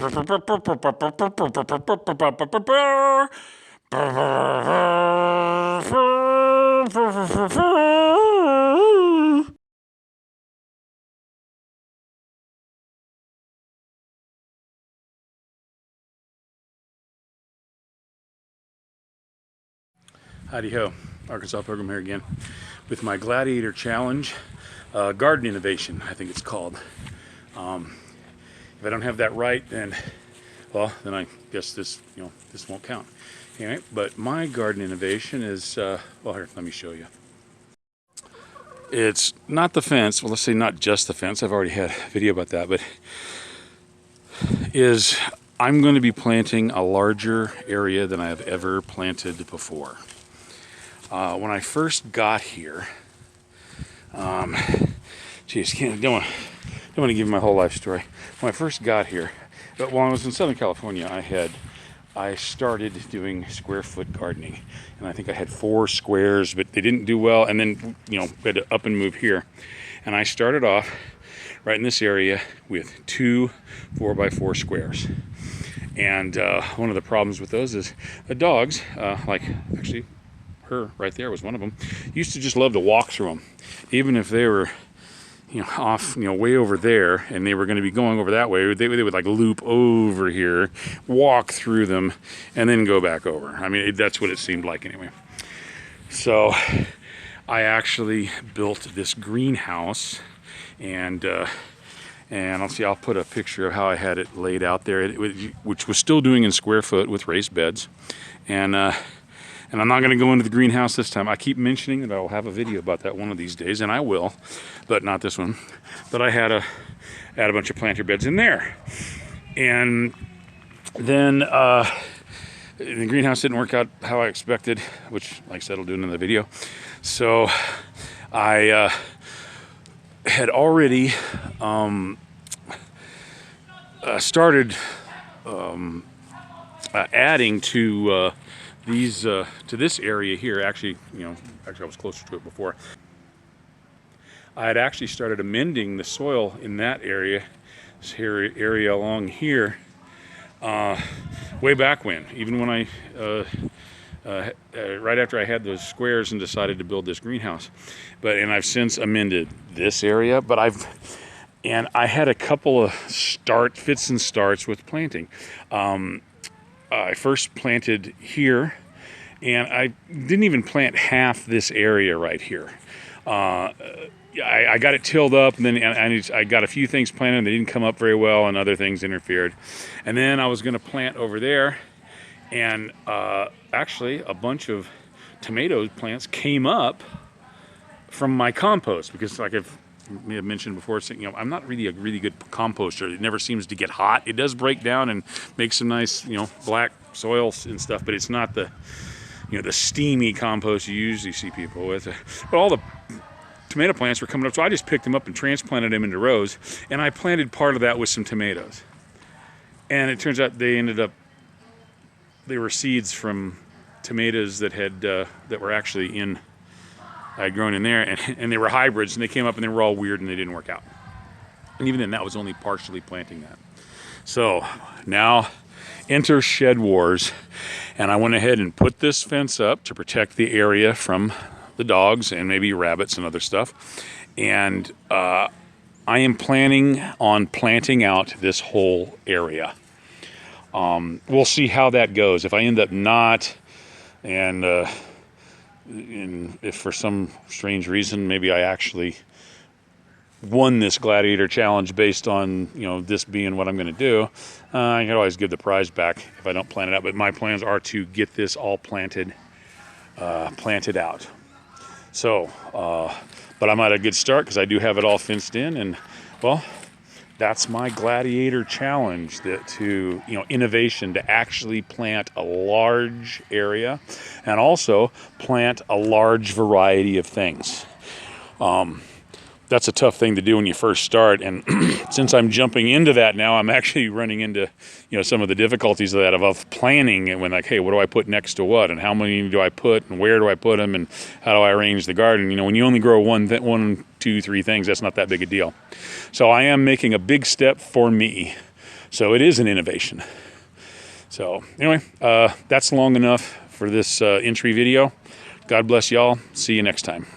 Howdy ho, Arkansas Pilgrim here again with my Gladiator Challenge Garden Innovation, I think it's called. If I don't have that right, then I guess this this won't count. Anyway, but my garden innovation is well, here, let me show you. It's not the fence. Well, let's say not just the fence. I've already had a video about that, but I'm going to be planting a larger area than I have ever planted before. When I first got here, geez, don't want to give you my whole life story. When I first got here, but while I was in Southern California, I started doing square foot gardening, and I think I had 4 squares, but they didn't do well. And then we had to up and move here, and I started off right in this area with 2 4x4 squares. And one of the problems with those is the dogs, like actually her right there was one of them, used to just love to walk through them, even if they were off way over there and they were going to be going over that way. They would like loop over here, walk through them, and then go back over. I mean, that's what it seemed like anyway. So I actually built this greenhouse, and I'll put a picture of how I had it laid out there, which was still doing in square foot with raised beds. And I'm not going to go into the greenhouse this time. I keep mentioning that I will have a video about that one of these days, and I will, but not this one. But I had a bunch of planter beds in there. And then the greenhouse didn't work out how I expected, which, like I said, I'll do another video. So I had already started adding to to this area here. Actually, I was closer to it before. I had actually started amending the soil in that area, this area along here, way back when, even when I, right after I had those squares and decided to build this greenhouse. And I've since amended this area, but I had a couple of fits and starts with planting. I first planted here, and I didn't even plant half this area right here. I got it tilled up, and then I got a few things planted, and they didn't come up very well, and other things interfered. And then I was going to plant over there, and actually a bunch of tomato plants came up from my compost, because like I may have mentioned before, I'm not really a really good composter. It never seems to get hot. It does break down and make some nice, black soil and stuff, but it's not the, the steamy compost you usually see people with. But all the tomato plants were coming up, so I just picked them up and transplanted them into rows, and I planted part of that with some tomatoes. And it turns out they were seeds from tomatoes that were actually I had grown in there, and they were hybrids, and they came up and they were all weird and they didn't work out. And even then, that was only partially planting that. So now enter ShedWars, and I went ahead and put this fence up to protect the area from the dogs and maybe rabbits and other stuff. And I am planning on planting out this whole area. We'll see how that goes. If I end up not, and if for some strange reason maybe I actually won this Gladiator Challenge based on this being what I'm going to do, I can always give the prize back if I don't plant it out. But my plans are to get this all planted out. So, but I'm at a good start because I do have it all fenced in, and well, that's my Gladiator Challenge, innovation, to actually plant a large area and also plant a large variety of things. That's a tough thing to do when you first start, and since I'm jumping into that now, I'm actually running into some of the difficulties of that, of planning, and when hey, what do I put next to what, and how many do I put, and where do I put them, and how do I arrange the garden? When you only grow 1, 2, 3 things, that's not that big a deal. So I am making a big step for me So it is an innovation. So anyway, that's long enough for this entry video. God bless y'all. See you next time.